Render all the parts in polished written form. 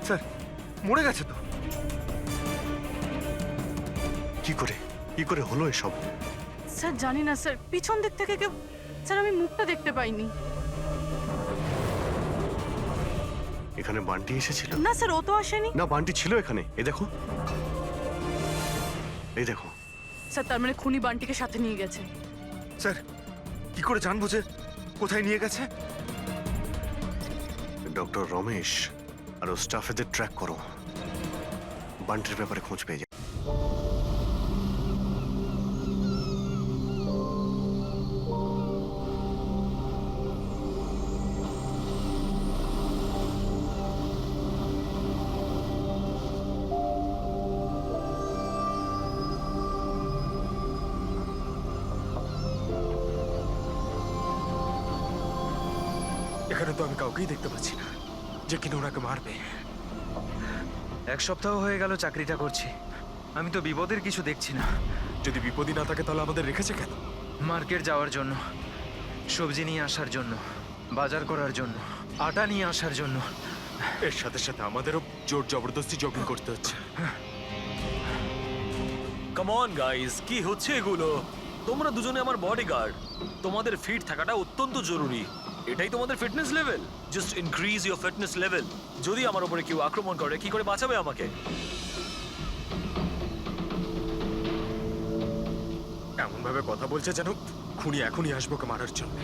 Sir মরে গেছে তো। কি করে হলো এসব? স্যার জানি না স্যার, পিছন দিক থেকে কেউ, স্যার আমি মুখটা দেখতে পাইনি। এখানে বান্টি এসেছিল? না স্যার, ও তো আসেনি। না, বান্টি ছিল এখানে। এই দেখো, এই দেখো। স্যার তার মানে খুনি বান্টিকে সাথে নিয়ে গেছে। স্যার কি করে জানবো যে কোথায় নিয়ে গেছে? ডক্টর রমেশ আর ও স্টাফেদের ট্র্যাক করো, বান্টির ব্যাপারে খোঁজ পেয়ে যাবে। এখানে তো আমি কাউকেই দেখতে পাচ্ছি না যে কিনা ওনাকে মারবে। এক সপ্তাহ হয়ে গেল চাকরিটা করছি, আমি তো বিপদের কিছু দেখছি না। যদি বিপদই না থাকে তাহলে আমাদের রেখেছে কেন? মার্কেট যাওয়ার জন্য, সবজি নিয়ে আসার জন্য, বাজার করার জন্য, আটা নিয়ে আসার জন্য। এর সাথে সাথে আমাদেরও জোর জবরদস্তি জগিং করতে হচ্ছে। কাম অন গাইস, কি হচ্ছে এগুলো? তোমরা দুজনে আমার বডিগার্ড, তোমাদের ফিট থাকাটা অত্যন্ত জরুরি। এটাই তোমাদের fitness level. Just increase your fitness level. যদি আমার উপরে কেউ আক্রমণ করে, কি করে বাঁচাবে আমাকে? এমন ভাবে কথা বলছে যেন খুনি এখনই আসবো ওকে মারার জন্য।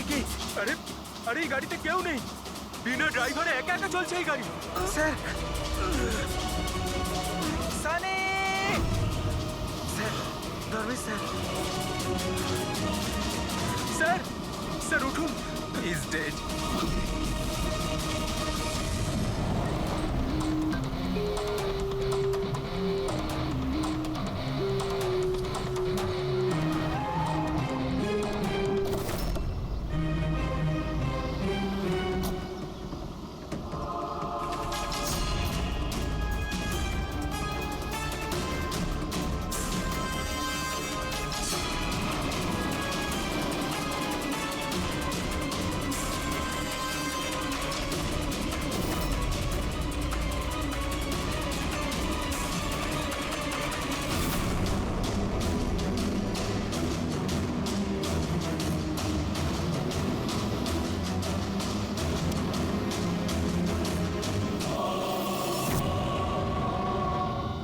কি? আরে আরে এই গাড়িতে কেউ নেই, বিনা ড্রাইভারে একা একা চলছে এই গাড়ি। Sir, Sunny! Sir, Dharmesh sir. Sir, sir উঠুন। Is dead.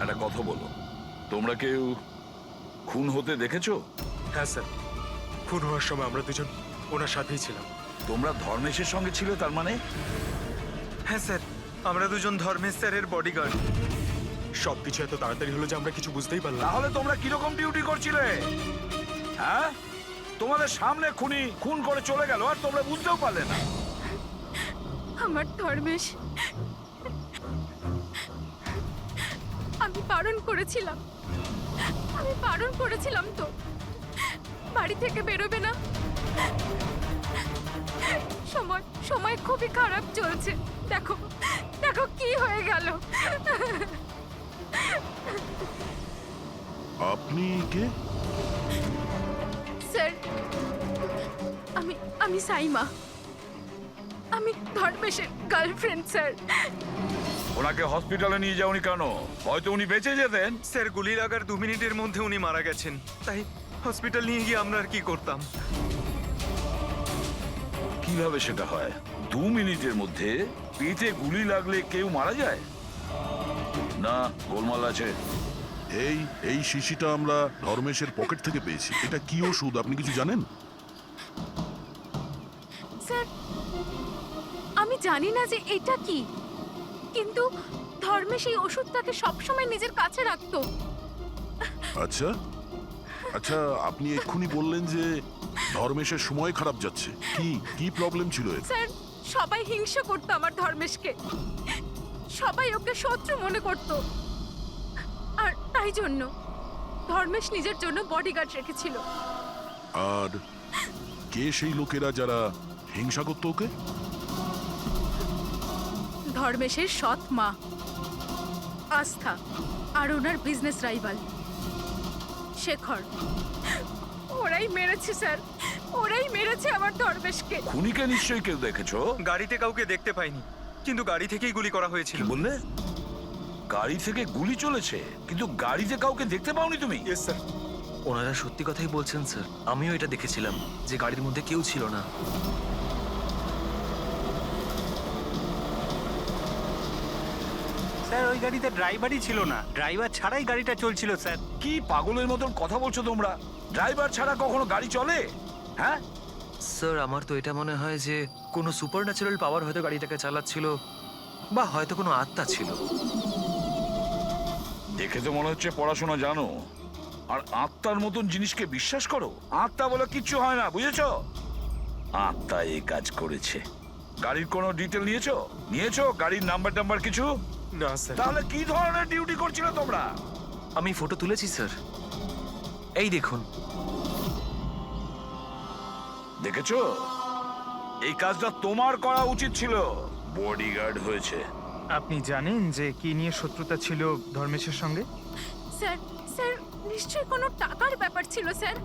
একটা কথা বলো, তোমরা কেউ খুন হতে দেখেছো? হ্যাঁ স্যার, খুন হওয়ার সময় আমরা দুজন ওনার সাথেই ছিলাম। তোমরা ধর্মেশের সঙ্গে ছিলে তার মানে? হ্যাঁ স্যার, আমরা দুজন ধর্মেশ স্যারের বডিগার্ড। সবকিছু এত তাড়াতাড়ি হলো যে আমরা কিছু বুঝতেই পারলাম না। তাহলে তোমরা কিরকম ডিউটি করছিলে? হ্যাঁ, তোমাদের সামনে খুনি খুন করে চলে গেল আর তোমরা বুঝতেও পারলে না। আমার ধর্মেশ, আমি বারণ করেছিলাম তো বাড়ি থেকে বেরোবে না। সময় খুবই খারাপ চলছে, দেখো দেখো কি হয়ে গেল। আপনি কে? স্যার আমি সাইমা, আমি ধর্মেশের গার্লফ্রেন্ড স্যার। ওনাকে হসপিটালে নিয়ে যাওনি কেন? হয়তো উনি বেঁচে যেতেন। স্যার গুলি লাগার 2 মিনিটের মধ্যে উনি মারা গেছেন, তাই হসপিটাল নিয়ে গিয়ে আমরা আর কি করতাম। কিভাবে সেটা হয়? 2 মিনিটের মধ্যে পেটে গুলি লাগলে কেউ মারা যায় না? গোলমাল আছে। এই শিশিটা আমরা ধর্মেশের পকেট থেকে পেয়েছি। এটা কি ওষুধ আপনি কিছু জানেন? স্যার আমি জানি না যে এটা কি, কিন্তু ধর্মেশ এই ওষুধটাকে সবসময় নিজের কাছে রাখতো। আচ্ছা আচ্ছা, আপনি এক্ষুনি বললেন যে ধর্মেশের সময় খারাপ যাচ্ছে। কি প্রবলেম ছিল এর? স্যার সবাই হিংসা করতো আমার ধর্মেশকে, সবাই ওকে শত্রু মনে করত, আর তাই জন্য ধর্মেশ নিজের জন্য বডিগার্ড রেখেছিল। আর কে সেই লোকেরা যারা হিংসা করতো ওকে? ধর্মেশের সৎ মা আস্থা আর ওনার বিজনেস রাইভাল শেখর। ওরাই মেরেছে স্যার, ওরাই মেরেছে আমার ধর্মেশকে। খুনিকে নিশ্চয়ই কেউ দেখেছো? গাড়িতে কাউকে দেখতে পাইনি, কিন্তু গাড়ি থেকেই গুলি করা হয়েছিল। কি বললে? গাড়ি থেকে গুলি চলেছে, কিন্তু গাড়িতে কাউকে দেখতে পাওনি তুমি? ইয়েস স্যার, ওনারা সত্যি কথাই বলছেন স্যার। আমিও এটা দেখেছিলাম যে গাড়ির মধ্যে কেউ ছিল না। স্যার ওই গাড়িতে ড্রাইভারই ছিল না, ড্রাইভার ছাড়াই গাড়িটা চলছিল স্যার। কি পাগলের মতন কথা বলছো তোমরা? ড্রাইভার ছাড়া কখনো গাড়ি চলে? হ্যাঁ, স্যার আমার তো এটা মনে হয় যে কোনো সুপার ন্যাচারাল পাওয়ার হয়তো গাড়িটাকে চালাচ্ছিল, বা হয়তো কোনো আত্মা ছিল। দেখে তো মনে হচ্ছে পড়াশোনা জানো, আর আত্মার মতন জিনিসকে বিশ্বাস করো? আত্মা বলে কিচ্ছু হয় না, বুঝেছো? আত্মা এই কাজ করেছে। গাড়ির কোনো ডিটেল নিয়েছো? গাড়ির নাম্বার টাম্বার কিছু? না স্যার। তাহলে কি ধরনের ডিউটি করছিলে তোমরা? আমি ফটো তুলেছি স্যার, এই দেখুন। দেখেছো, এই কাজটা তোমার করা উচিত ছিল। বডিগার্ড হয়েছে। আপনি জানেন যে কি নিয়ে শত্রুতা ছিল ধর্মেশের সঙ্গে? স্যার স্যার নিশ্চয়ই কোনো টাকার ব্যাপার ছিল স্যার।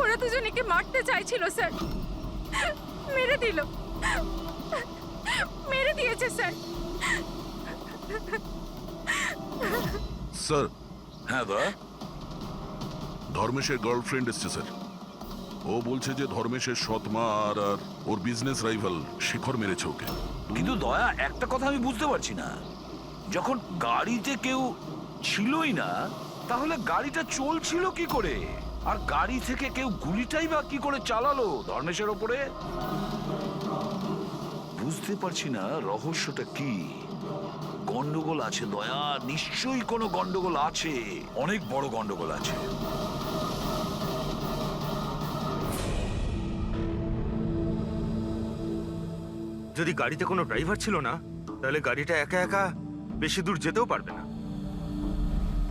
ওরা দুজন একে মারতে চাইছিল স্যার, মেরে দিয়েছে স্যার। স্যার, হ্যাঁ দা, ধর্মেশের গার্লফ্রেন্ড এসছে স্যার। ও বলছে যে ধর্মেশের সৎ মা আর ওর বিজনেস রাইভাল শেখর মেরেছে ওকে। কিন্তু দয়া, একটা কথা আমি বুঝতে পারছি না, যখন গাড়িতে কেউ ছিলই না, তাহলে গাড়িটা চলছিল কি করে? আর গাড়ি থেকে কেউ গুলিটাই বা কি করে চালালো ধর্মেশের ওপরে? বুঝতে পারছি না রহস্যটা কি। গন্ডগোল আছে দয়া, নিশ্চয়ই কোনো গন্ডগোল আছে, অনেক বড় গন্ডগোল আছে। যদি গাড়িতে কোনো ড্রাইভার ছিল না, তাহলে গাড়িটা একা একা বেশি দূর যেতেও পারবে না।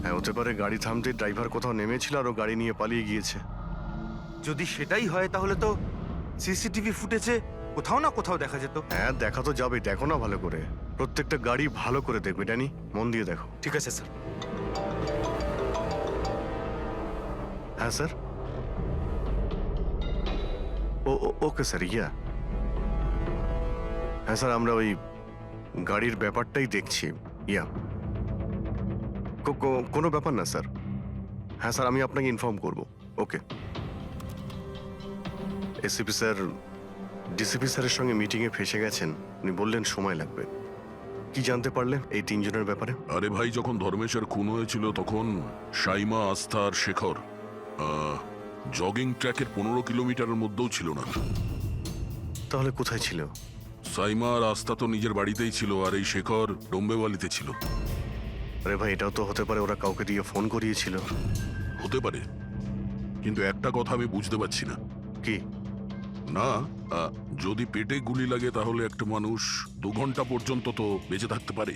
হ্যাঁ, হতে পারে গাড়ি থামতে ড্রাইভার কোথাও নেমেছিল আর ও গাড়ি নিয়ে পালিয়ে গিয়েছে। যদি সেটাই হয় তাহলে তো সিসিটিভি ফুটেজে কোথাও না কোথাও দেখা যেত। হ্যাঁ, দেখা তো যাবে, দেখো না ভালো করে। প্রত্যেকটা গাড়ি ভালো করে দেখবে, ড্যানি, মন দিয়ে দেখো। ঠিক আছে স্যার। হ্যাঁ স্যার। ওকে স্যার, হ্যাঁ স্যার, আমরা ওই গাড়ির ব্যাপারটাই দেখছি। কোনো ব্যাপার না স্যার। হ্যাঁ স্যার, আমি আপনাকে ইনফর্ম করব। ওকে। এসিপি স্যার ডিসিপি স্যারের সঙ্গে মিটিংয়ে ফেসে গেছেন, উনি বললেন সময় লাগবে। কি জানতে পারলেন এই তিনজনের ব্যাপারে? আরে ভাই, যখন ধর্মেশের খুন হয়েছিল তখন সাইমা, আস্থা আর শেখর জগিং ট্র্যাকের 15 কিলোমিটারের মধ্যেও ছিল না। তাহলে কোথায় ছিল? সাইমা আর আস্থা তো নিজের বাড়িতেই ছিল, আর এই শেখর ডোম্বেওয়ালিতে ছিল। আরে ভাই, এটাও তো হতে পারে ওরা কাউকে দিয়ে ফোন করিয়েছিল। হতে পারে, কিন্তু একটা কথা আমি বুঝতে পারছি না। কি? না, যদি পেটে গুলি লাগে তাহলে একটা মানুষ 2 ঘন্টা পর্যন্ত তো বেঁচে থাকতে পারে।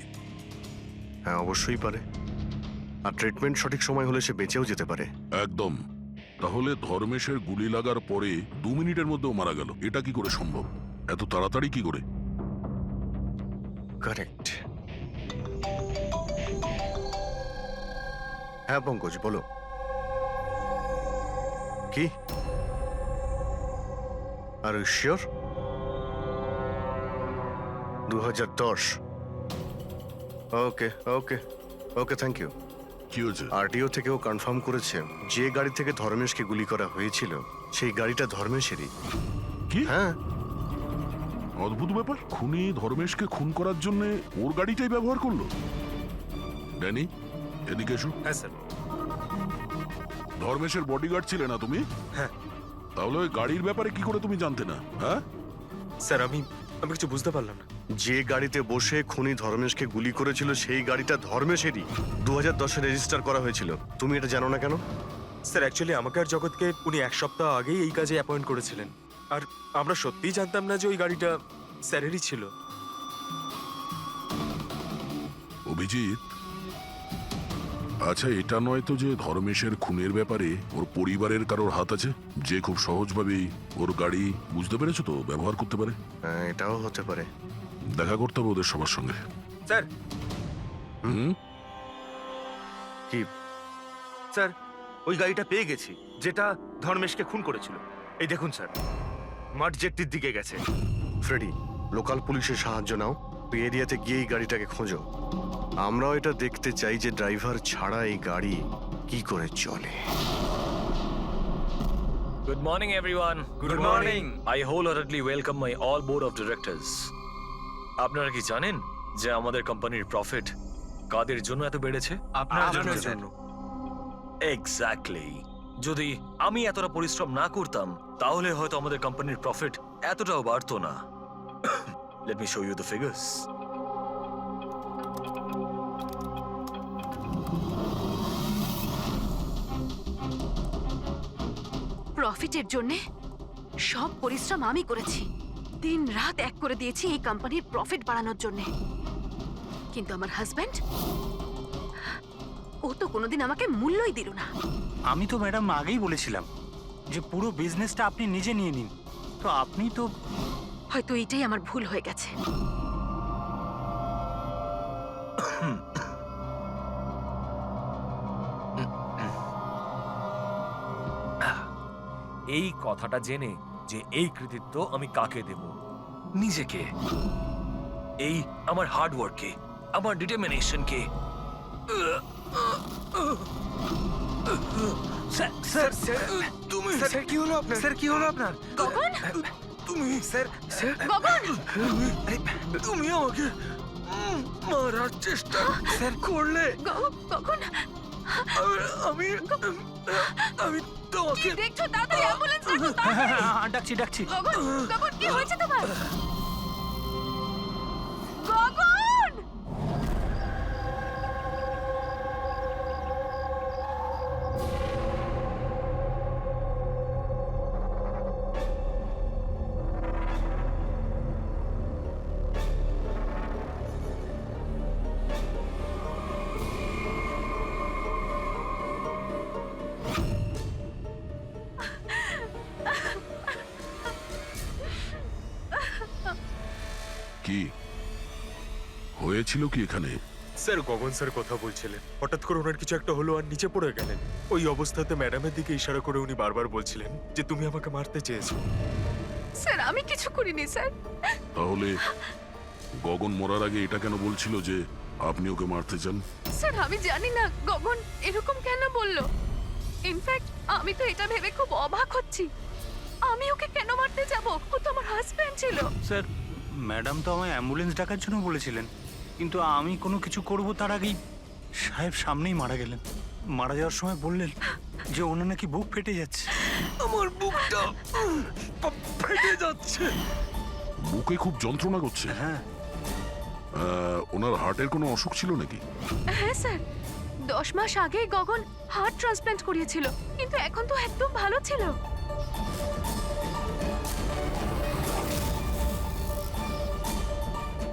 হ্যাঁ, অবশ্যই পারে। আর ট্রিটমেন্ট সঠিক সময় হলে সে বেঁচেও যেতে পারে। একদম। তাহলে ধর্মেশের গুলি লাগার পরে 2 মিনিটের মধ্যেও মারা গেল, এটা কি করে সম্ভব? এত তাড়াতাড়ি কি করে? কারেক্ট। হ্যাঁ পঙ্কজ, বলো। কি? আর sure? 2010। Okay okay okay, thank you. কি হয়েছে? আরটিও থেকেও কনফার্ম করেছে যে গাড়ি থেকে ধর্মেশকে গুলি করা হয়েছিল সেই গাড়িটা ধর্মেশেরই। কি? হ্যাঁ। অদ্ভুত ব্যাপার, খুনি ধর্মেশকে খুন করার জন্য ওর গাড়িটাই ব্যবহার করলো। ড্যানি, এদিকে এসো। হ্যাঁ স্যার। ধর্মেশের বডিগার্ড ছিলে না তুমি? হ্যাঁ। তাহলে ওই গাড়ির ব্যাপারে কি করে তুমি জানতে না? হ্যাঁ স্যার, আমি কিছু বুঝতে পারলাম না। যে গাড়িতে বসে খুনি ধর্মেশকে গুলি করেছিল সেই গাড়িটা ধর্মেশেরই, 2010-এ রেজিস্টার করা হয়েছিল। তুমি এটা জানো না কেন? স্যার, অ্যাকচুয়ালি আমাকে আর জগৎকে উনি 1 সপ্তাহ আগেই এই কাজে অ্যাপয়েন্ট করেছিলেন, আর আমরা সত্যিই জানতাম না যে ওই গাড়িটা স্যারেরই ছিল। অভিজিৎ, আচ্ছা, এটা নয় তো যে ধর্মেশের খুনের ব্যাপারে ওর পরিবারের কারোর হাত আছে, যে খুব সহজভাবেই ওর গাড়ি, বুঝতে পেরেছো তো, ব্যবহার করতে পারে? হ্যাঁ, এটাও হতে পারে। দেখা করতে হবে ওদের সবার সঙ্গে। স্যার হুম, কি? স্যার, ওই গাড়িটা পেয়ে গেছি যেটা ধর্মেশকে খুন করেছিল। এই দেখুন স্যার, মাঠ জেটটির দিকে গেছে। ফ্রেডি, লোকাল পুলিশের সাহায্য নাও, ওই এরিয়াতে গিয়ে এই গাড়িটাকে খোঁজো। আমরাও এটা দেখতে চাই যে ড্রাইভার ছাড়া এই গাড়ি কি করে চলে। Good morning, everyone. Good morning. I wholeheartedly welcome my all board of directors. আপনারা কি জানেন যে আমাদের কোম্পানির প্রফিট কাদের জন্য এত বেড়েছে? আপনার জন্য আপনার স্যার। জন্য। এক্স্যাক্টলি। যদি আমি এতটা পরিশ্রম না করতাম তাহলে হয়তো আমাদের কোম্পানির প্রফিট এতটাও বাড়তো না। Let me show you the figures. প্রফিটের জন্য সব পরিশ্রম আমি করেছি, দিন রাত এক করে দিয়েছি এই কোম্পানির প্রফিট বাড়ানোর জন্য। কিন্তু আমার হাজবেন্ড, ও তো কোনোদিন আমাকে মূল্যই দিল না। আমি তো ম্যাডাম আগেই বলেছিলাম যে পুরো বিজনেসটা আপনি নিজে নিয়ে নিন, তো আপনি তো হয়তো এইটাই আমার ভুল হয়ে গেছে। এই কথাটা জেনে যে এই কৃতিত্ব আমি কাকে দেব? নিজেকে। এই আমার হার্ড ওয়ার্ককে, আমার ডিটারমিনেশনকে। স্যার তুমি স্যার কি হলো আপনার? স্যার কি হলো আপনার? গগন, তুমি স্যার স্যার গগন, তুমি আমাকে মারার চেষ্টা করলে। গগন, আমি আমি তোমাকে কি দেখছো? তাড়াতাড়ি অ্যাম্বুলেন্স ডাকো, তাড়াতাড়ি। ডাকছি ডাকছি। গগন, গগন, কি হয়েছে তোমার? গগন! কি হয়েছিল কি এখানে? স্যার, গগন স্যার কথা বলছিলেন, হঠাৎ করে ওনার কিছু একটা হলো আর নিচে পড়ে গেলেন। ওই অবস্থাতে ম্যাডামের দিকে ইশারা করে উনি বারবার বলছিলেন যে তুমি আমাকে মারতে চেয়েছো। স্যার, আমি কিছু করিনি স্যার। তাহলে গগন মরার আগে এটা কেন বলছিল যে আপনি ওকে মারতে চান? স্যার, আমি জানি না গগন এরকম কেন বলল। ইনফ্যাক্ট আমি তো এটা ভেবে খুব অবাক হচ্ছি, আমি ওকে কেন মারতে যাব? ও তো আমার হাজবেন্ড ছিল। স্যার, ম্যাডাম তো আমায় অ্যাম্বুলেন্স ডাকার জন্য বলেছিলেন, কিন্তু আমি কোনো কিছু করব তার আগেই সাহেব সামনেই মারা গেলেন। মারা যাওয়ার সময় বললেন যে ওনার নাকি বুক ফেটে যাচ্ছে। আমার বুকটা ফেটে যাচ্ছে। বুকে খুব যন্ত্রণা করছে? হ্যাঁ। ওনার হার্টের কোনো অসুখ ছিল নাকি? হ্যাঁ স্যার, 10 মাস আগে গগন হার্ট ট্রান্সপ্ল্যান্ট করিয়েছিল, কিন্তু এখন তো একদম ভালো ছিল।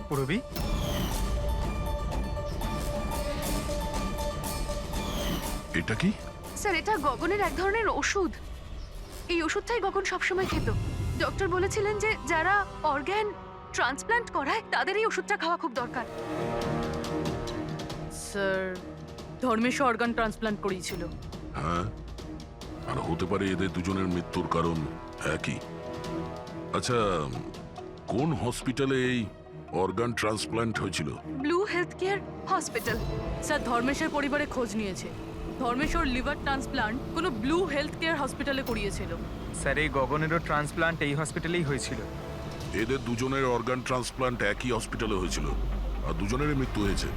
পুরবি, এটা কি? স্যার, এটা গগনের এক ধরনের ওষুধ। এই ওষুধটাই গগন সবসময় খেত। ডক্টর বলেছিলেন যে যারা অর্গ্যান ট্রান্সপ্ল্যান্ট করায় তাদের এই ওষুধটা খাওয়া খুব দরকার। স্যার, ধর্মেশ অর্গান ট্রান্সপ্ল্যান্ট করিয়েছিল। হ্যাঁ, আর হতে পারে এদের দুজনের মৃত্যুর কারণ একই। আচ্ছা, কোন হসপিটালে এই অর্গান ট্রান্সপ্ল্যান্ট হয়েছিল? Blue health care hospital. Sir, ধর্মেশের পরিবারে খোঁজ নিয়েছে। ধর্মেশ ওর লিভার ট্রান্সপ্ল্যান্ট কোনো ব্লু হেলথ কেয়ার হসপিটালে করিয়েছিল। স্যার এই গগনেরও ট্রান্সপ্লান্ট এই হসপিটালেই হয়েছিল। এদের দুজনের অর্গান ট্রান্সপ্ল্যান্ট একই হসপিটালে হয়েছিল, আর দুজনেরই মৃত্যু হয়েছে।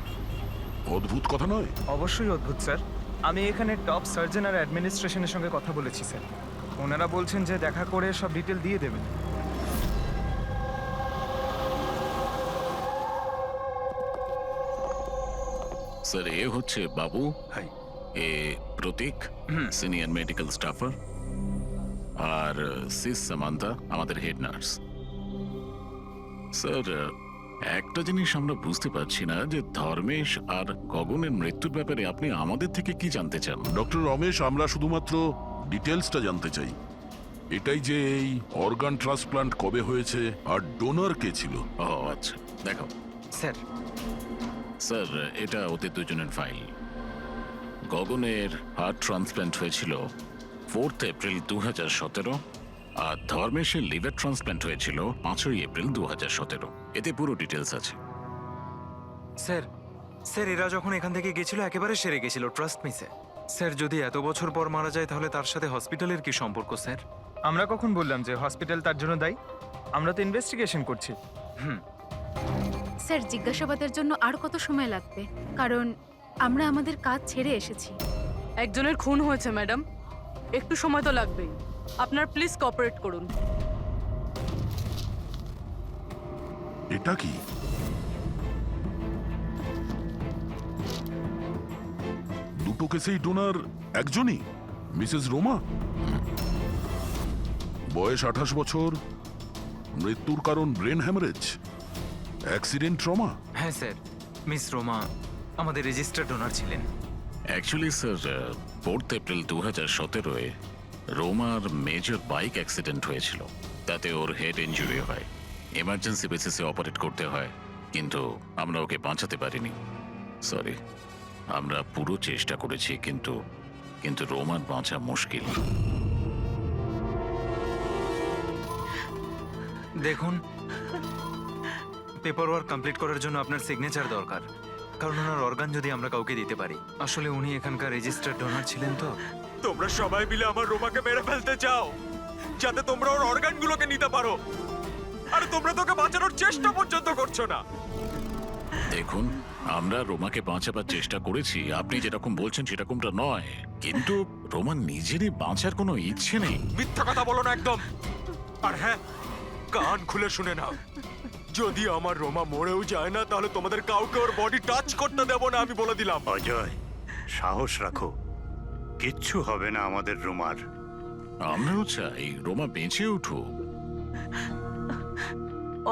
অদ্ভুত কথা নয়? অবশ্যই অদ্ভুত স্যার। আমি এখানে টপ সার্জন আর অ্যাডমিনিস্ট্রেশনের সঙ্গে কথা বলেছি স্যার। ওনারা বলছেন যে দেখা করে সব ডিটেল দিয়ে দেবেন। স্যার, এ হচ্ছে বাবু, হাই। এ প্রতীক, সিনিয়র মেডিকেল স্টাফার, আর সিস সামান্তা, আমাদের হেড নার্স। স্যার, একটা জিনিস আমরা বুঝতে পারছি না যে ধর্মেশ আর গগনের মৃত্যুর ব্যাপারে আপনি আমাদের থেকে কি জানতে চান? ডক্টর রমেশ, আমরা শুধুমাত্র ডিটেলসটা জানতে চাই। এটাই যে এই অর্গান ট্রান্সপ্লান্ট কবে হয়েছে আর ডোনার কে ছিল। ও আচ্ছা, দেখো স্যার, স্যার, এটা ওদের দুজনের ফাইল। গগনের হার্ট ট্রান্সপ্ল্যান্ট হয়েছিল 4th এপ্রিল 2017, আর ধর্মেশের লিভার ট্রান্সপ্ল্যান্ট হয়েছিল 5ই এপ্রিল 2017। এতে পুরো ডিটেলস আছে। স্যার, স্যার এরা যখন এখান থেকে গেছিল একেবারে সেরে গেছিল, ট্রাস্ট মি স্যার। স্যার যদি এত বছর পর মারা যায় তাহলে তার সাথে হসপিটালের কি সম্পর্ক স্যার? আমরা কখন বললাম যে হসপিটাল তার জন্য দায়ী? আমরা তো ইনভেস্টিগেশন করছি। স্যার, জিজ্ঞাসাবাদের জন্য আর কত সময় লাগবে? কারণ আমরা আমাদের কাজ ছেড়ে এসেছি। একজনের খুন হয়েছে ম্যাডাম, একটু সময় তো লাগবেই। আপনার প্লিজ কোঅপারেট করুন। এটা কি? দুটো কেসেই ডোনার একজনই, মিসেস রোমা। বয়স 28 বছর, মৃত্যুর কারণ ব্রেন হ্যামারেজ, অ্যাক্সিডেন্ট ট্রমা। হ্যাঁ স্যার, মিস রোমা আমাদের রেজিস্টার্ড ডোনার ছিলেন। অ্যাকচুয়ালি স্যার 4th এপ্রিল 2017-এ রোমার মেজর বাইক অ্যাক্সিডেন্ট হয়েছিল। তাতে ওর হেড ইনজুরি হয়, এমার্জেন্সি বেসিসে অপারেট করতে হয়, কিন্তু আমরা ওকে বাঁচাতে পারিনি। সরি, আমরা পুরো চেষ্টা করেছি, কিন্তু রোমার বাঁচা মুশকিল। দেখুন, পেপার ওয়ার্ক কমপ্লিট করার জন্য আপনার সিগনেচার দরকার, কারণ ওনার অর্গান যদি আমরা কাউকে দিতে পারি। আসলে উনি এখানকার রেজিস্টার্ড ডোনার ছিলেন তো। তোমরা সবাই মিলে আমার রোমাকে মেরে ফেলতে চাও যাতে তোমরা ওর অর্গানগুলোকে নিতে পারো, আর তোমরা তোকে বাঁচানোর চেষ্টা পর্যন্ত করছো না। দেখুন, আমরা রোমাকে বাঁচাবার চেষ্টা করেছি, আপনি যেরকম বলছেন সেরকমটা নয়, কিন্তু রোমান নিজেরই বাঁচার কোনো ইচ্ছে নেই। মিথ্যা কথা বলো না একদম। আর হ্যাঁ, কান খুলে শুনে নাও, যদি আমার রোমা মরেও যায় না তাহলে তোমাদের কাউকে ওর বডি টাচ করতে দেব না, আমি বলে দিলাম। অজয়, সাহস রাখো, কিচ্ছু হবে না আমাদের রোমার। আমরাও চাই রোমা বেঁচে উঠুক।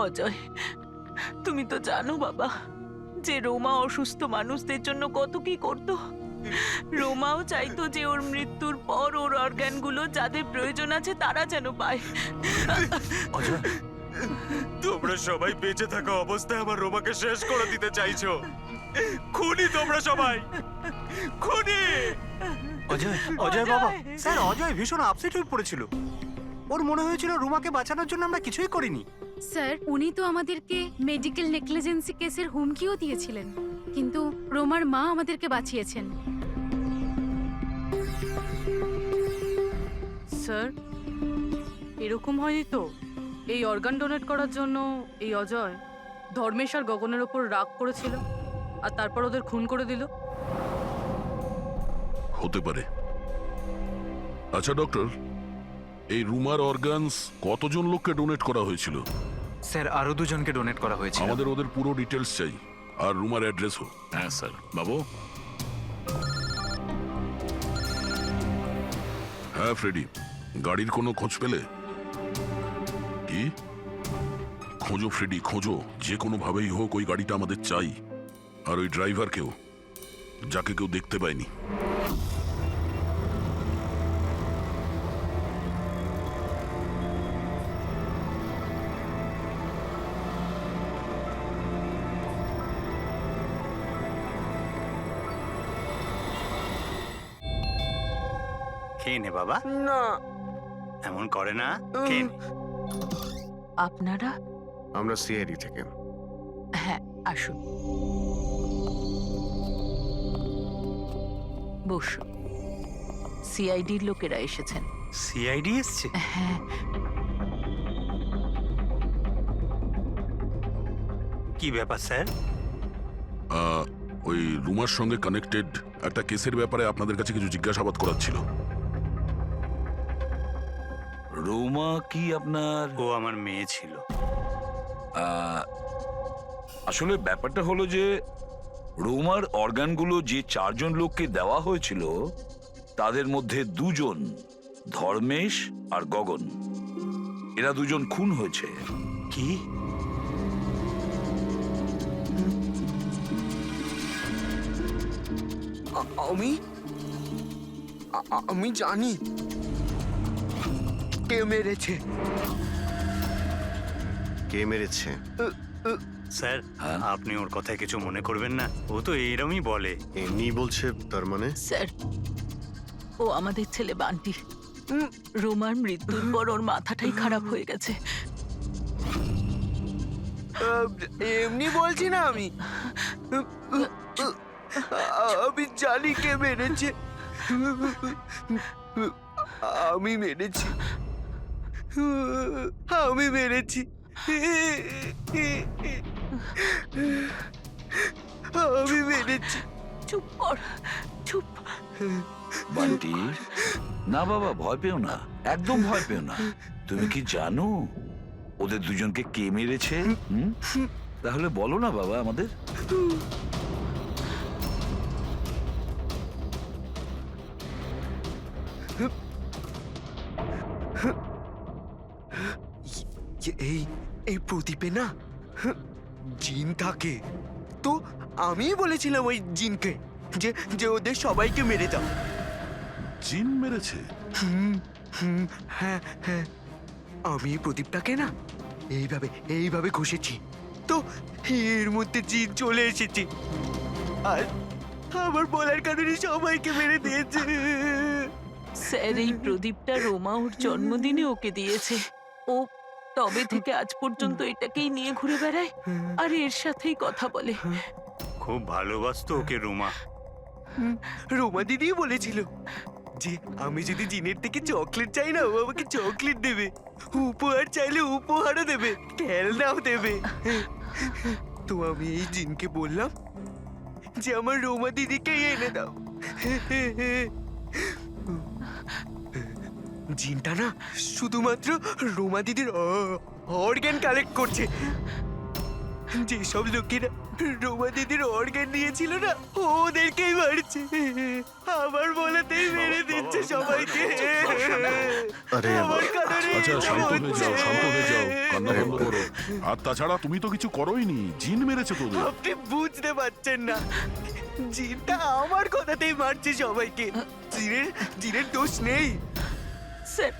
অজয়, তুমি তো জানো বাবা যে রোমা অসুস্থ মানুষদের জন্য কত কি করতো। রোমাও চাইতো যে ওর মৃত্যুর পর ওর অর্গানগুলো যাদের প্রয়োজন আছে তারা যেন পায়। অজয়, তোমরা সবাই বেঁচে থাকা অবস্থায় আমার রোমাকে শেষ করে দিতে চাইছো। খুনি তোমরা সবাই, খুনি। অজয়, অজয় বাবা, স্যার অজয় ভীষণ আপসেট হয়ে পড়েছিল। ওর মনে হয়েছিল রুমাকে বাঁচানোর জন্য আমরা কিছুই করিনি। স্যার, উনি তো আমাদেরকে মেডিকেল নেগলিজেন্সি কেসের হুমকিও দিয়েছিলেন, কিন্তু রোমার মা আমাদেরকে বাঁচিয়েছেন। স্যার, এরকম হয়নি তো? এই অর্গান ডোনেট করার জন্য এই অজয় ধর্মেশ আর গগনের ওপর রাগ করেছিল আর তারপর ওদের খুন করে দিল। হতে পারে। আচ্ছা ডক্টর, এই রুমার অর্গানস কতজন লোককে ডোনেট করা হয়েছিল? স্যার আরো দুজনকে ডোনেট করা হয়েছে। আমাদের ওদের পুরো ডিটেলস চাই, আর রুমার অ্যাড্রেসও। হ্যাঁ স্যার। বাবু। হ্যাঁ ফ্রেডি, গাড়ির কোনো খোঁজ পেলে? কি? খোঁজো ফ্রেডি, খোঁজো, যে কোনো ভাবেই হোক ওই গাড়িটা আমাদের চাই, আর ওই ড্রাইভারকেও, যাকে কেউ দেখতে পায়নি। খেয়ে নে বাবা। না, এমন করে না, খেয়ে নে। আপনারা? আমরা সিআইডি থেকে। হ্যাঁ, আসুন, বসুন। সিআইডির লোকেরা এসেছেন। সিআইডি এসছে? হ্যাঁ। কি ব্যাপার স্যার? ওই রুমার সঙ্গে কানেক্টেড একটা কেসের ব্যাপারে আপনাদের কাছে কিছু জিজ্ঞাসাবাদ করার ছিল। রোমা কি আপনার? ও আমার মেয়ে ছিল। আসলে ব্যাপারটা হলো যে রোমার অর্গানগুলো যে 4 জন লোককে দেওয়া হয়েছিল তাদের মধ্যে 2 জন, ধর্মেশ আর গগন, এরা 2 জন খুন হয়েছে। কি? আমি জানি কে মেরেছে। কে মেরেছে? স্যার আপনি ওর কথায় কিছু মনে করবেন না, ও তো এইরকমই বলে। এমনি বলছে তার মানে? স্যার, ও আমাদের ছেলে বান্টি। রোমার মৃত্যুর পর ওর মাথাটাই খারাপ হয়ে গেছে। এমনি বলছি না আমি। আমি জানি কে মেরেছে। আমি মেরেছি। আমি মেরেছি। আমি মেরেছি। চুপ কর, চুপ। বান্টি, না বাবা, ভয় পেও না, একদম ভয় পেও না। তুমি কি জানো ওদের দুজনকে কে মেরেছে? তাহলে বলো না বাবা আমাদের। এই এই প্রদীপে না জিন থাকে, তো আমি বলেছিলাম ওই জিনকে যে যে ওদের সবাইকে মেরে দাও। জিন মেরেছে? হ্যাঁ হ্যাঁ, আমি এই প্রদীপটাকে না এইভাবে এইভাবে ঘষেছি, তো এর মধ্যে জিন চলে এসেছে আর আমার বলার কারণে সবাইকে মেরে দিয়েছে। স্যার, এই প্রদীপটা রোমা ওর জন্মদিনে ওকে দিয়েছে। ও তবে থেকে আজ পর্যন্ত এটাকেই নিয়ে ঘুরে বেড়ায় আর এর সাথেই কথা বলে। খুব ভালোবাসতো ওকে রোমা। রোমা দিদি বলেছিল যে আমি যদি জিনের থেকে চকলেট চাই না, ও আমাকে চকলেট দেবে, উপহার চাইলে উপহারও দেবে, খেলনাও দেবে। তো আমি এই জিনকে বললাম যে আমার রোমা দিদিকে এনে দাও। জিনটা না শুধুমাত্র রোমা দিদির অর্গান কালেক্ট করছে। যেসব লোকেরা রোমা দিদির অর্গান নিয়েছিল না, ওদেরকেই মারছে। আমার বলাতেই মেরে দিচ্ছে সবাইকে। আরে আমার কারণে আচ্ছা, এটা শান্ত হয়ে যাও, হচ্ছে। শান্ত হয়ে যাও, কান্না বন্ধ করো। আর তাছাড়া তুমি তো কিছু করোইনি, জিন মেরেছে তোদের। আপনি বুঝতে পারছেন না, জিনটা আমার কথাতেই মারছে সবাইকে। জিনের দোষ নেই। স্যার,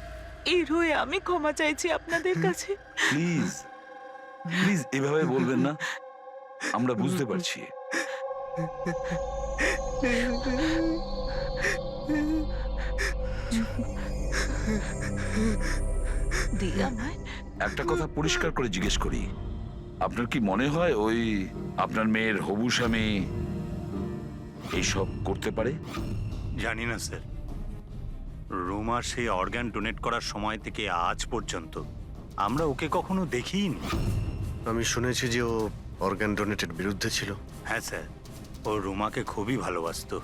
এর হয়ে আমি ক্ষমা চাইছি আপনাদের কাছে। প্লিজ প্লিজ এভাবে বলবেন না, আমরা বুঝতে পারছি। দিয়ে আমায় একটা কথা পরিষ্কার করে জিজ্ঞেস করি, আপনার কি মনে হয় ওই আপনার মেয়ের হবু স্বামী এইসব করতে পারে? জানি না স্যার, রোমার সেই অর্গান ডোনেট করার সময় থেকে আজ পর্যন্ত আমরা ওকে কখনো দেখিনি। আমি শুনেছি যে ও অর্গান ডোনেটের বিরুদ্ধে ছিল। হ্যাঁ স্যার, ও রোমাকে খুবই ভালোবাসতো,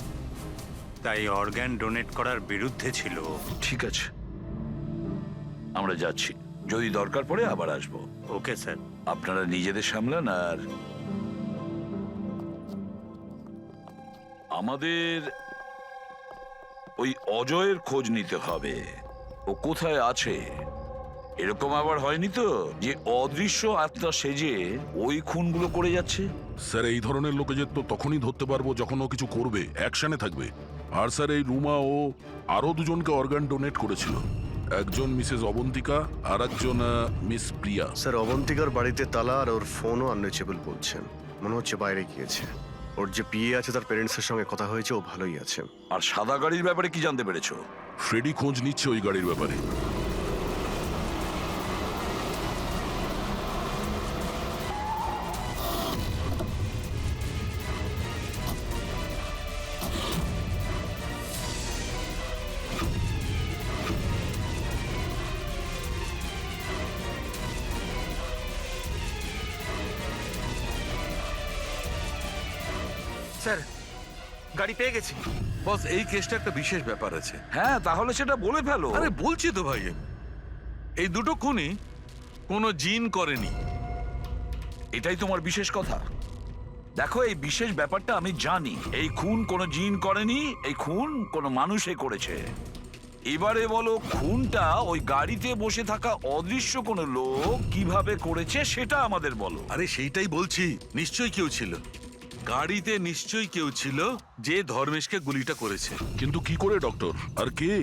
তাই অর্গান ডোনেট করার বিরুদ্ধে ছিল ও। ঠিক আছে, আমরা যাচ্ছি, যদি দরকার পড়ে আবার আসবো। Okay sir. আপনারা নিজেদের সামলান। আর আমাদের ওই অজয়ের খোঁজ নিতে হবে, ও কোথায় আছে। এরকম আবার হয়নি তো যে অদৃশ্য আত্মা সেজে ওই খুনগুলো করে যাচ্ছে? স্যার, এই ধরনের লোকেদের তো তখনই ধরতে পারবো যখন ও কিছু করবে, অ্যাকশনে থাকবে। আর স্যার, এই রুমা ও আরো দুজনকে অর্গান ডোনেট করেছিল, একজন মিসেস অবন্তিকা আর একজন মিস প্রিয়া। স্যার, অবন্তিকার বাড়িতে তালা আর ওর ফোনও আনরিচেবল বলছেন, মনে হচ্ছে বাইরে গিয়েছে। ওর যে পিএ আছে তার প্যারেন্টসের সঙ্গে কথা হয়েছে, ও ভালোই আছে। আর সাদা গাড়ির ব্যাপারে কি জানতে পেরেছো? ফ্রেডি খোঁজ নিচ্ছে ওই গাড়ির ব্যাপারে। স্যার, গাড়ি পেয়ে গেছি। বস, এই কেসটা একটা বিশেষ ব্যাপার আছে। হ্যাঁ, তাহলে সেটা বলে ফেলো। আরে বলছি তো ভাই, এই দুটো খুনই কোনো জিন করেনি। এটাই তোমার বিশেষ কথা। দেখো, এই বিশেষ ব্যাপারটা আমি জানি। এই খুন কোনো জিন করেনি, এই খুন কোনো মানুষে করেছে। এবারে বলো, খুনটা ওই গাড়িতে বসে থাকা অদৃশ্য কোনো লোক কিভাবে করেছে সেটা আমাদের বলো। আরে সেইটাই বলছি, নিশ্চয়ই কেউ ছিল। গাড়িতে নিশ্চয়ই কেউ ছিল যে ধর্মেশকে গুলিটা করেছে। কিন্তু কি করে ডক্টর, আর কে?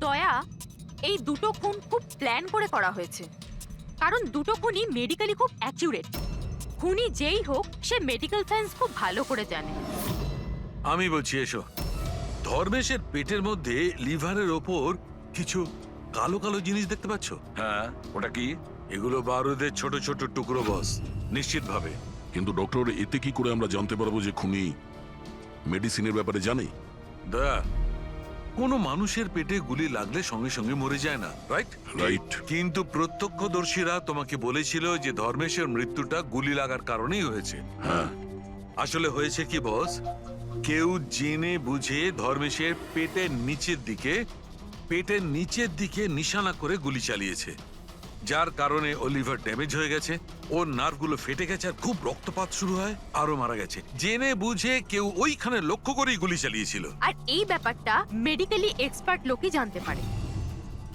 দয়া, এই দুটো খুন খুব প্ল্যান করে করা হয়েছে, কারণ দুটো খুনই মেডিকেলি খুব অ্যাকিউরেট। খুনি যেই হোক, সে মেডিকেল সায়েন্স খুব ভালো করে জানে। আমি বলছি এসো। ধর্মেশের পেটের মধ্যে লিভারের ওপর কিছু কালো কালো জিনিস দেখতে পাচ্ছ? হ্যাঁ, ওটা কি? এগুলো বারুদের ছোট ছোট টুকরো বস, নিশ্চিতভাবে। কিন্তু ডক্টর, এতে কি করে আমরা জানতে পারবো যে খুনি মেডিসিনের ব্যাপারে জানে? দয়া, কোনো মানুষের পেটে গুলি লাগলে সঙ্গে সঙ্গে মরে যায় না, রাইট? রাইট। কিন্তু প্রত্যক্ষদর্শীরা তোমাকে বলেছিল যে ধর্মেশের মৃত্যুটা গুলি লাগার কারণেই হয়েছে। হ্যাঁ। আসলে হয়েছে কি বস, কেউ জেনে বুঝে ধর্মেশের পেটের নিচের দিকে নিশানা করে গুলি চালিয়েছে, যার কারণে ও লিভার ড্যামেজ হয়ে গেছে, ওর নার্ভগুলো ফেটে গেছে, আর খুব রক্তপাত শুরু হয়, আরো মারা গেছে। জেনে বুঝে কেউ ওইখানে লক্ষ্য করেই গুলি চালিয়েছিল। আর এই ব্যাপারটা মেডিকেলি এক্সপার্ট লোকই জানতে পারে।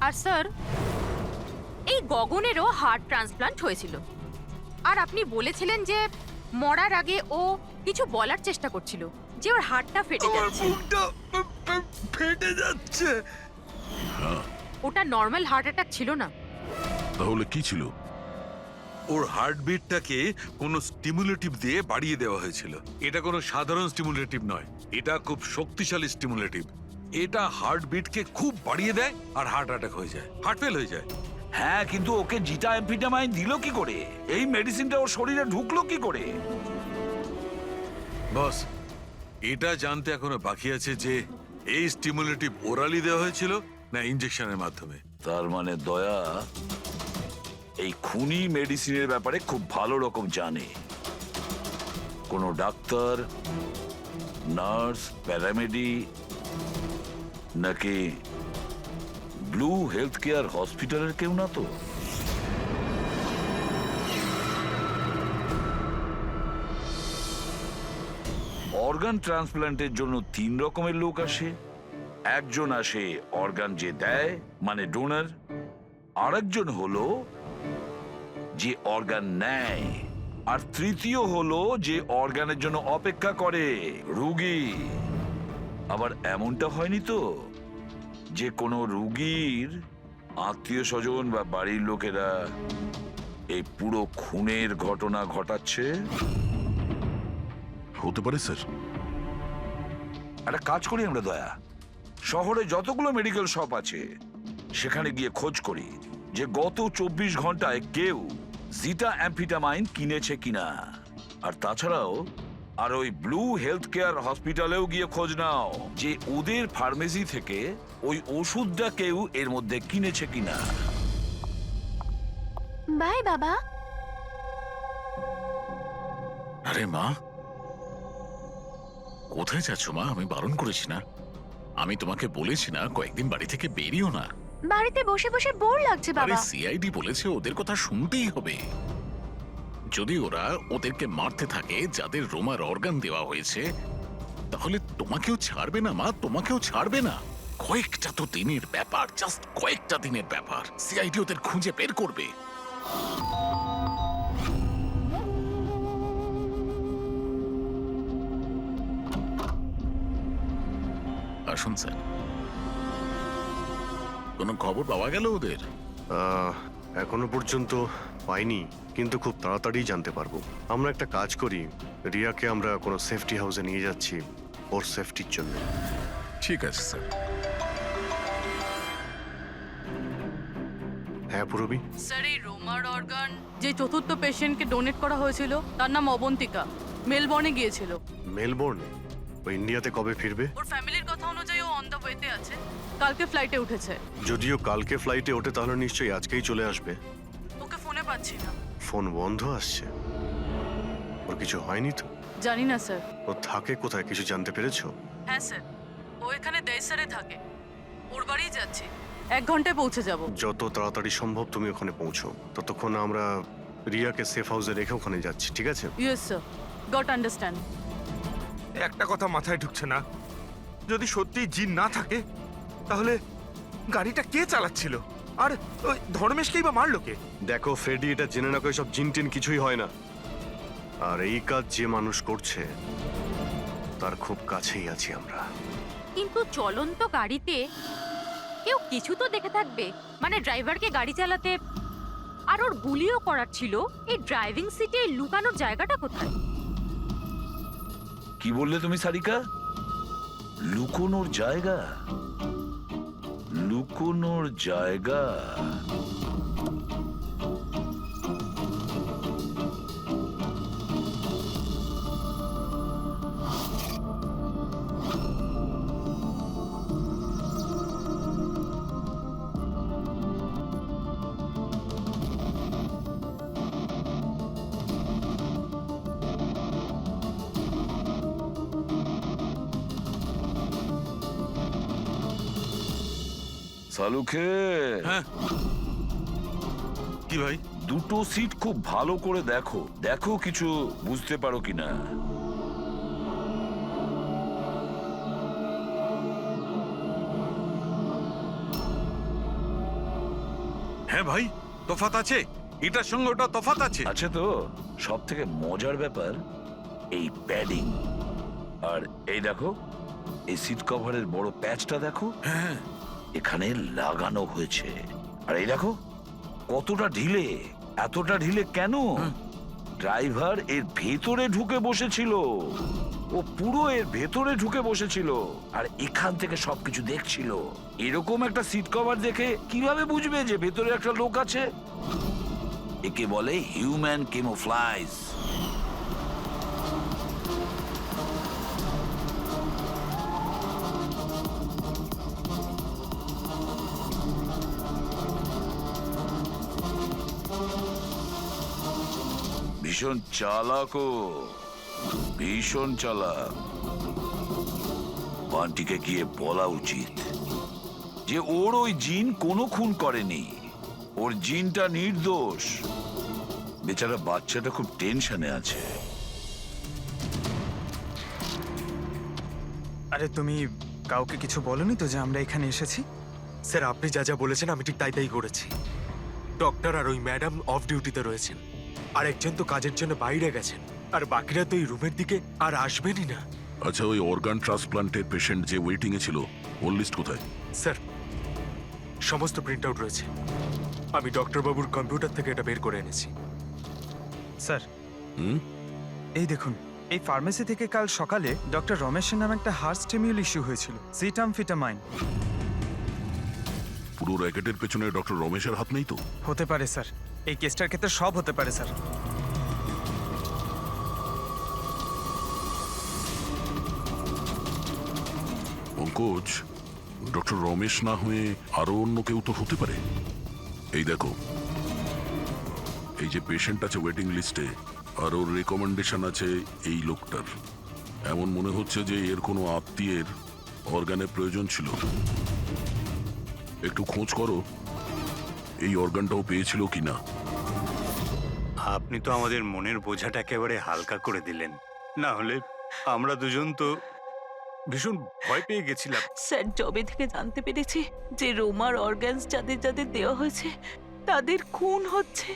আর স্যার, এই গগনেরও হার্ট ট্রান্সপ্লান্ট হয়েছিল, আর আপনি বলেছিলেন যে মরার আগে ও কিছু বলার চেষ্টা করছিল, যে ওর হার্টটা ফেটে যাচ্ছে। ফেটে যাচ্ছে। ওটা নর্মাল হার্ট অ্যাটাক ছিল না। তাহলে কি ছিল? ওর হার্টবিটটাকে কোনো স্টিমুলেটিভ দিয়ে বাড়িয়ে দেওয়া হয়েছিল। এটা কোনো সাধারণ স্টিমুলেটিভ নয়, এটা খুব শক্তিশালী স্টিমুলেটিভ। এটা হার্টবিটকে খুব বাড়িয়ে দেয় আর হার্ট অ্যাটাক হয়ে যায়, হার্ট ফেল হয়ে যায়। হ্যাঁ, কিন্তু ওকে জিটা অ্যাম্ফিটামাইন দিল কি করে? এই মেডিসিনটা ওর শরীরে ঢুকলো কি করে? বস, এটা জানতে এখনো বাকি আছে যে এই স্টিমুলেটিভ ওরালি দেওয়া হয়েছিল না ইনজেকশনের মাধ্যমে। তার মানে দয়া এই খুনি মেডিসিনের ব্যাপারে খুব ভালো রকম জানে। কোনো ডাক্তার, নার্স, প্যারামেডি নাকি ব্লু হেলথ কেয়ার হসপিটালের কেউ না তো? অর্গান ট্রান্সপ্ল্যান্টের জন্য 3 রকমের লোক আসে। একজন আসে অর্গান যে দেয়, মানে ডোনার। আরেকজন হলো যে অর্গান নেয়, আর তৃতীয় হলো যে অর্গানের জন্য অপেক্ষা করে, রোগী। আবার এমনটা হয়নি তো যে কোনো রোগীর আত্মীয় স্বজন বা বাড়ির লোকেরা এই পুরো খুনের ঘটনা ঘটাচ্ছে? হতে পারে স্যার। একটা কাজ করি আমরা দয়া, শহরে যতগুলো মেডিকেল শপ আছে সেখানে গিয়ে খোঁজ করি যে গত 24 ঘন্টায় কেউ জিটা অ্যাম্ফিটামাইন কিনেছে কিনা। আর তাছাড়াও আর ওই ব্লু হেলথ কেয়ার হসপিটালেও গিয়ে খোঁজ নাও যে ওদের ফার্মেসি থেকে ওই ওষুধটা কেউ এর মধ্যে কিনেছে কিনা। বাই বাবা। আরে মা, কোথায় যাচ্ছ মা? আমি বারণ করেছি না? আমি তোমাকে বলেছি না কয়েকদিন বাড়ি থেকে বেরিও না? বাড়িতে বসে বসে বোর লাগছে আরে সিআইডি বলেছে ওদের কথা শুনতেই হবে। যদি ওরা ওদেরকে মারতে থাকে যাদের রোমার অর্গান দেওয়া হয়েছে, তাহলে তোমাকেও ছাড়বে না মা, তোমাকেও ছাড়বে না। কয়েকটা তো দিনের ব্যাপার, জাস্ট কয়েকটা দিনের ব্যাপার। সিআইডি ওদের খুঁজে বের করবে। আসুন স্যার। কোনো খবর পাওয়া গেল ওদের? এখনো পর্যন্ত পাইনি, কিন্তু খুব তাড়াতাড়ি জানতে পারবো। আমরা একটা কাজ করি, রিয়াকে আমরা কোনো সেফটি হাউসে নিয়ে যাচ্ছি ওর সেফটির জন্য। ঠিক আছে স্যার। হ্যাঁ পুরবি। স্যার, এই রোমার অর্গান যে চতুর্থ পেশেন্টকে ডোনেট করা হয়েছিল তার নাম অবন্তিকা, মেলবর্নে গিয়েছিল। মেলবোর্নে? ও ইন্ডিয়াতে কবে ফিরবে? ওর ফ্যামিলির কথা অনুযায়ী ও অন দ্য ওয়েতে আছে, কালকে ফ্লাইটে উঠেছে। যদিও কালকে ফ্লাইটে ওঠে তাহলে নিশ্চয়ই আজকেই চলে আসবে। ওকে ফোনে পাচ্ছি না। ফোন বন্ধ আসছে। ওর কিছু হয়নি তো? জানি না স্যার। ও থাকে কোথায় কিছু জানতে পেরেছো? হ্যাঁ স্যার, ও এখানে দেশারে থাকে, ওর বাড়িই যাচ্ছি। 1 ঘন্টায় পৌঁছে যাব। যত তাড়াতাড়ি সম্ভব তুমি ওখানে পৌঁছো, ততক্ষণ আমরা রিয়াকে সেফ হাউসে রেখে ওখানে যাচ্ছি, ঠিক আছে? Yes sir, goat understand. একটা কথা মাথায় ঢুকছে না, যদি সত্যি জিন না থাকে তাহলে গাড়িটা কে চালাচ্ছিল? আর ওই ধর্মেশকেই বা মারলো কে? দেখো ফ্রেডি, এটা জেনে না সব জিন টিন কিছুই হয় না। আর এই কাজ যে মানুষ করছে তার খুব কাছেই আছি আমরা। কিন্তু চলন্ত গাড়িতে কেউ কিছু তো দেখে থাকবে, মানে ড্রাইভারকে গাড়ি চালাতে। আর ওর গুলিও করার ছিল, এই ড্রাইভিং সিটে লুকানোর জায়গাটা কোথায়? কি বললে তুমি সারিকা? লুকোনোর জায়গা? লুকোনোর জায়গা? সালুখে, হ্যাঁ কি ভাই? দুটো সিট খুব ভালো করে দেখো, দেখো কিছু বুঝতে পারো কিনা। হ্যাঁ ভাই, তফাৎ আছে, এটার সঙ্গে ওটা তফাৎ আছে। আচ্ছা, তো সব থেকে মজার ব্যাপার এই প্যাডিং। আর এই দেখো, এই সিট কভারের বড় প্যাচটা দেখো, হ্যাঁ এখানে লাগানো হয়েছে। আর এই দেখো কতটা ঢিলে, এতটা ঢিলে কেন? ড্রাইভার এর ভেতরে ঢুকে বসেছিল, ও পুরো এর ভেতরে ঢুকে বসেছিল আর এখান থেকে সবকিছু দেখছিল। এরকম একটা সিট কভার দেখে কিভাবে বুঝবে যে ভেতরে একটা লোক আছে? একে বলে হিউম্যান ক্যামোফ্লাজ। ভীষণ চালাক ও, ভীষণ চালাক। বান্টিকে গিয়ে বলা উচিত যে ওর ওই জিন কোনো খুন করেনি, ওর জিনটা নির্দোষ। বেচারা বাচ্চাটা খুব টেনশনে আছে। আরে তুমি কাউকে কিছু বলনি তো যে আমরা এখানে এসেছি? স্যার, আপনি যা যা বলেছেন আমি ঠিক তাই তাই করেছি। ডক্টর আর ওই ম্যাডাম অফ ডিউটিতে রয়েছেন, আর একজন তো কাজের জন্য বাইরে গেছেন, আর বাকিরা তো এই রুমের দিকে আর আসবেনই না। আচ্ছা, ওই অর্গান ট্রান্সপ্লান্টের পেশেন্ট যে ওয়েটিং এ ছিল, ওর লিস্ট কোথায়? স্যার, সমস্ত প্রিন্ট আউট রয়েছে, আমি ডক্টর বাবুর কম্পিউটার থেকে এটা বের করে এনেছি। স্যার, হুম? এই দেখুন, এই ফার্মেসি থেকে কাল সকালে ডক্টর রমেশের নামে একটা হার্ট স্টিমিউল ইস্যু হয়েছিল, সিটামফিটামাইন। পুরো র্যাকেটের পেছনে ডক্টর রমেশের হাত নেই তো? হতে পারে স্যার, এই কেসটার ক্ষেত্রে সব হতে পারে স্যার। পঙ্কজ, ডক্টর রমেশ না হয়ে আরো অন্য কেউ তো হতে পারে। এই দেখো, এই যে পেশেন্ট আছে ওয়েটিং লিস্টে, আর ওর রেকমেন্ডেশন আছে এই লোকটার। এমন মনে হচ্ছে যে এর কোনো আত্মীয়ের অর্গানের প্রয়োজন ছিল। একটু খোঁজ করো এই অর্গানটাও পেয়েছিল কিনা। আপনি তো আমাদের মনের বোঝাটা একেবারে হালকা করে দিলেন, না হলে আমরা দুজন তো ভীষণ ভয় পেয়ে গেছিলাম। স্যার, জবে থেকে জানতে পেরেছি যে রোমার অর্গানস যাদের যাদের দেওয়া হয়েছে তাদের খুন হচ্ছে,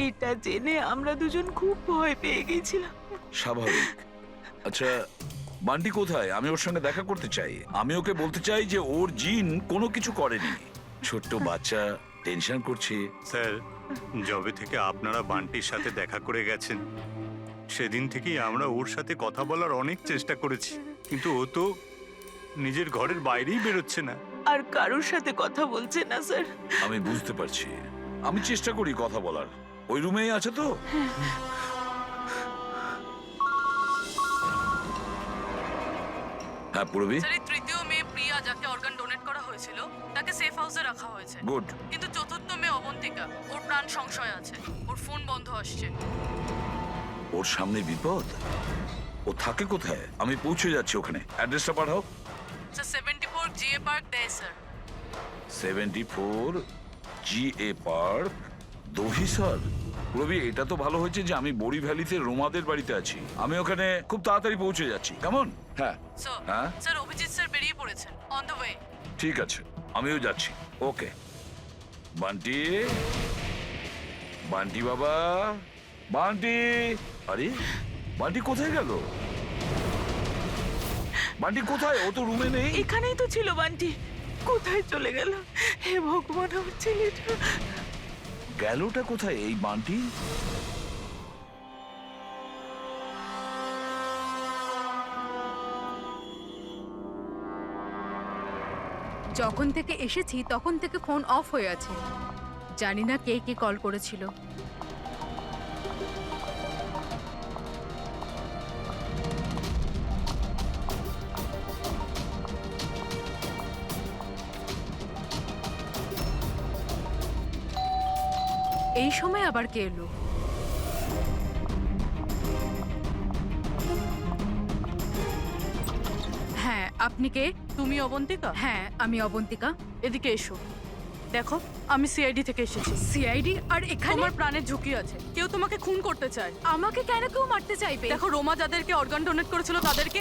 এটা জেনে আমরা দুজন খুব ভয় পেয়ে গেছিলাম। স্বাভাবিক। আচ্ছা, বান্টি কোথায়? আমি ওর সঙ্গে দেখা করতে চাই। আমি ওকে বলতে চাই যে ওর জিন কোনো কিছু করেনি। ছোট্ট বাচ্চা টেনশন করছে। স্যার, জবে থেকে আপনারা বান্টির সাথে দেখা করে গেছেন, সেদিন থেকেই আমরা ওর সাথে কথা বলার অনেক চেষ্টা করেছি, কিন্তু ও তো নিজের ঘরের বাইরেই বেরোচ্ছে না। আর কারোর সাথে কথা বলছে না স্যার। আমি বুঝতে পারছি, আমি চেষ্টা করি কথা বলার। ওই রুমেই আছে তো? হ্যাঁ পূরবী। স্যার, এই তৃতীয় মেয়ে প্রিয়া, যাকে অর্গান ডোনেট করা হয়েছিল, তাকে সেফ হাউসে রাখা হয়েছে। গুড। কিন্তু চতুর্থ মেয়ে অবন্তিকা, ওর প্রাণ সংশয় আছে, ওর ফোন বন্ধ আসছে। ওর সামনে বিপদ। ও থাকে কোথায়? আমি পৌঁছে যাচ্ছি ওখানে। অ্যাড্রেসটা পাঠাও। স্যার, 74 জিএ পার্ক দেয় sir. 74 GA park, Dahisar. Ravi, এটা তো ভালো হয়েছে যে আমি বড়ি ভ্যালিতে রোমাদের বাড়িতে আছি। আমি ওখানে খুব তাড়াতাড়ি পৌঁছে যাচ্ছি। কেমন? হ্যাঁ হ্যাঁ স্যার, অভিজিৎ স্যার বেরিয়ে পড়েছেন, অন দ্য ওয়ে। ঠিক আছে, আমিও যাচ্ছি। ওকে। বান্টি, বান্টি বাবা, বান্টি, আরে বান্টি কোথায় গেল? বান্টি কোথায়? ও তো রুমে নেই। এখানেই তো ছিল বান্টি, কোথায় চলে গেল? হে ভগবান, আমার ছেলেটা গেলটা কোথায় এই বান্টি? যখন থেকে এসেছি তখন থেকে ফোন অফ হয়ে আছে। জানি না কে কে কল করেছিল। এই সময় আবার কে এলো? হ্যাঁ, আপনি কে? তুমি অবন্তিকা? হ্যাঁ, আমি অবন্তিকা। এদিকে এসো। দেখো, আমি সিআইডি থেকে এসেছি। সিআইডি? আর এখানে তোমার প্রাণের ঝুঁকি আছে, কেউ তোমাকে খুন করতে চায়। আমাকে কেন কেউ মারতে চাইবে? দেখো, রোমা যাদেরকে অর্গান ডোনেট করেছিল তাদেরকে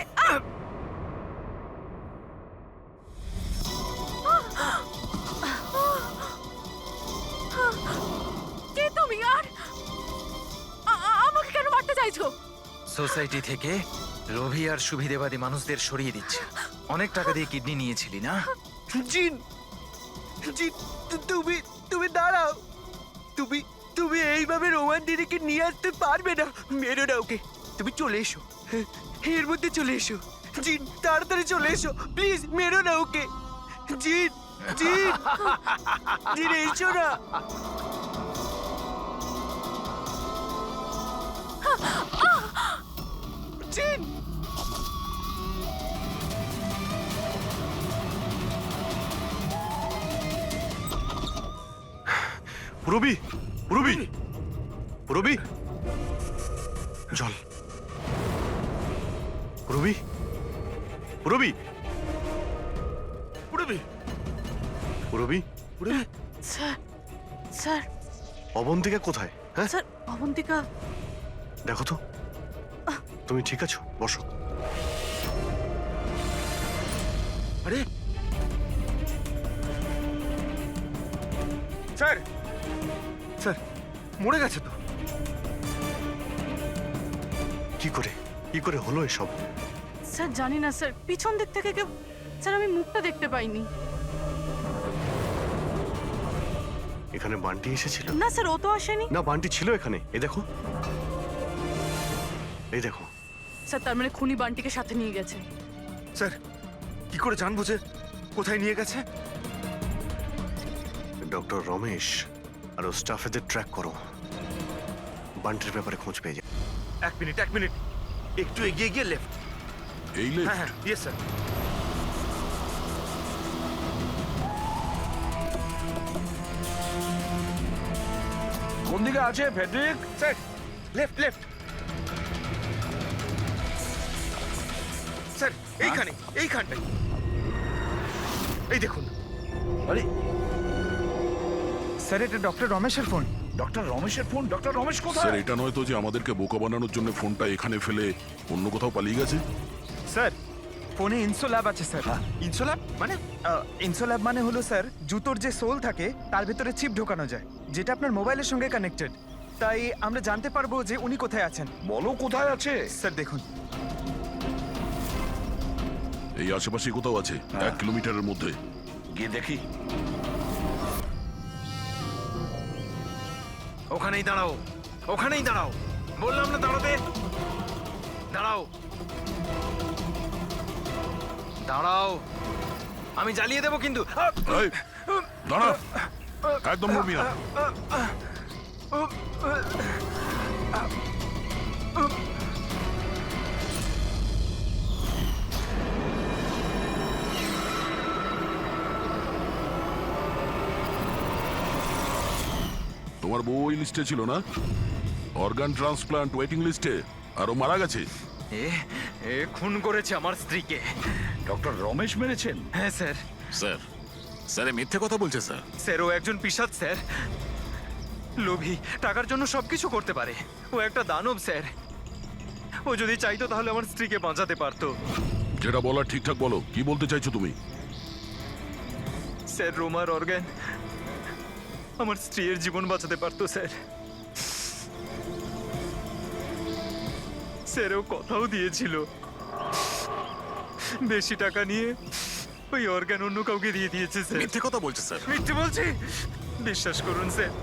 কে তুমি? আর আমাকে কেন মারতে চাইছো? সোসাইটি থেকে লোভী আর সুবিধেবাদী মানুষদের সরিয়ে দিচ্ছে। অনেক টাকা দিয়ে কিডনি নিয়েছিলি না? জিন, জিন, তুমি তুমি দাঁড়াও। তুমি তুমি এইভাবে রোমান দিদিকে নিয়ে আসতে পারবে না। মেরো না ওকে। তুমি চলে এসো, এর মধ্যে চলে এসো। জিন, তাড়াতাড়ি চলে এসো প্লিজ। মেরো না ওকে। জিন, জিন, জিন, এসো না। জিন, পুরবি, পুরবি, পুরবি, জল। পুরবি, পুরবি, পুরবি, পুরবি, পুরবি। স্যার, স্যার, অবন্তিকা কোথায়? হ্যাঁ, স্যার, অবন্তিকা। দেখো তো, তুমি ঠিক আছো? বসো। আরে স্যার, স্যার মরে গেছে তো। কি করে হলো এসব? স্যার জানি না স্যার, পিছন দিক থেকে কেউ, স্যার আমি মুখটা দেখতে পাইনি। এখানে বান্টি এসেছিল? না স্যার, ও তো আসেনি। না, বান্টি ছিল এখানে। এই দেখো, এই দেখো। স্যার তার মানে খুনি বান্টিকে সাথে নিয়ে গেছে। স্যার কি করে জানবো যে কোথায় নিয়ে গেছে? ডক্টর রমেশ আর ও স্টাফেদের ট্র্যাক করো, বান্টির ব্যাপারে খোঁজ পেয়ে যায়। এক মিনিট, এক মিনিট, একটু এগিয়ে গিয়ে লেফট। এই হ্যাঁ লেফট? হ্যাঁ, ইয়েস স্যার। কোন দিকে আছে Friedrich? Sir left, left. Sir এইখানে, এইখানটাই। এই দেখুন। আরে স্যার, এটা ডক্টর রমেশের ফোন। ডক্টর রমেশের ফোন? ডক্টর রমেশ কোথায়? স্যার, এটা নয় তো যে আমাদেরকে বোকা বানানোর জন্য ফোনটা এখানে ফেলে অন্য কোথাও পালিয়ে গেছে? স্যার, ফোনে ইনসোল্যাব আছে স্যার। ইনসোল্যাব মানে? ইনসোল্যাব মানে হলো স্যার, জুতোর যে সোল থাকে তার ভেতরে চিপ ঢোকানো যায়, যেটা আপনার মোবাইলের সঙ্গে কানেক্টেড। তাই আমরা জানতে পারবো যে উনি কোথায় আছেন। বলো কোথায় আছে। স্যার দেখুন, এই আশেপাশে কোথাও আছে, 1 কিলোমিটারের মধ্যে। গিয়ে দেখি। ওখানেই দাঁড়াও, ওখানেই দাঁড়াও, বললাম না দাঁড়াতে। দাঁড়াও, দাঁড়াও, আমি জ্বালিয়ে দেবো কিন্তু। এই, দাঁড়া, একদম নড়বি না। তোমার বউ ওই লিস্টে ছিল না? অর্গান ট্রান্সপ্লান্ট ওয়েটিং লিস্টে। আর ও মারা গেছে। এ খুন করেছে আমার স্ত্রীকে। ডক্টর রমেশ মেরেছেন? হ্যাঁ স্যার। স্যার, স্যার এ মিথ্যে কথা বলছে স্যার। স্যার, ও একজন পিশাচ স্যার। লোভী, টাকার জন্য সবকিছু করতে পারে। ও একটা দানব স্যার। ও যদি চাইতো তাহলে আমার স্ত্রীকে বাঁচাতে পারতো। যেটা বলার ঠিকঠাক বলো, কি বলতে চাইছো তুমি? স্যার, রোমার অর্গান আমার স্ত্রীর জীবন বাঁচাতে পারতো স্যার। স্যার ও কথাও দিয়েছিল বেশি টাকা নিয়ে ওই অর্গান অন্য কাউকে দিয়ে দিয়েছে স্যার। মিথ্যে কথা বলছে স্যার। মিথ্যে বলছি? বিশ্বাস করুন স্যার,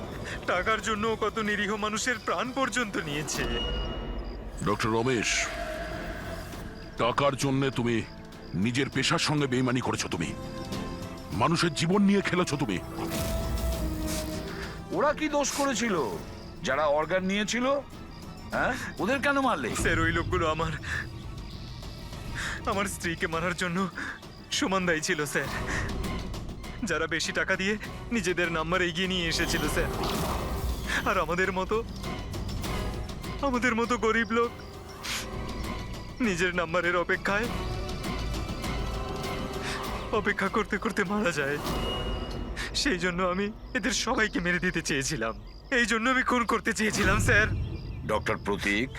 টাকার জন্য ও কত নিরীহ মানুষের প্রাণ পর্যন্ত নিয়েছে। ডক্টর রমেশ, টাকার জন্য তুমি নিজের পেশার সঙ্গে বেইমানি করেছো, তুমি মানুষের জীবন নিয়ে খেলেছো তুমি। ওরা কি দোষ করেছিল যারা অর্গান নিয়েছিল? হ্যাঁ, ওদের কেন মারলে? স্যার ওই লোকগুলো আমার স্ত্রীকে মারার জন্য সমান দায়ী ছিল স্যার। যারা বেশি টাকা দিয়ে নিজেদের নাম্বার এগিয়ে নিয়ে এসেছিল স্যার। আর আমাদের মতো গরিব লোক নিজের নাম্বারের অপেক্ষা করতে করতে মারা যায়। সেই জন্য আমি এদের সবাইকে মেরে দিতে চেয়েছিলাম। এই জন্য আমি খুন করতে চেয়েছিলাম স্যার। ডক্টর প্রতীক,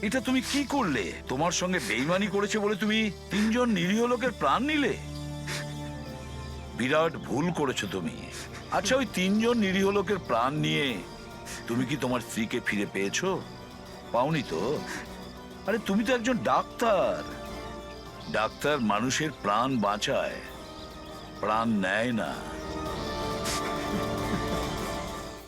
এটা তুমি কি করলে? তোমার সঙ্গে বেইমানি করেছে বলে তুমি 3 জন নিরীহ লোকের প্রাণ নিলে? বিরাট ভুল করেছো তুমি। আচ্ছা, ওই 3 জন নিরীহ লোকের প্রাণ নিয়ে তুমি কি তোমার স্ত্রীকে ফিরে পেয়েছো? পাওনি তো? আরে তুমি তো একজন ডাক্তার। ডাক্তার মানুষের প্রাণ বাঁচায়, প্রাণ নেয় না।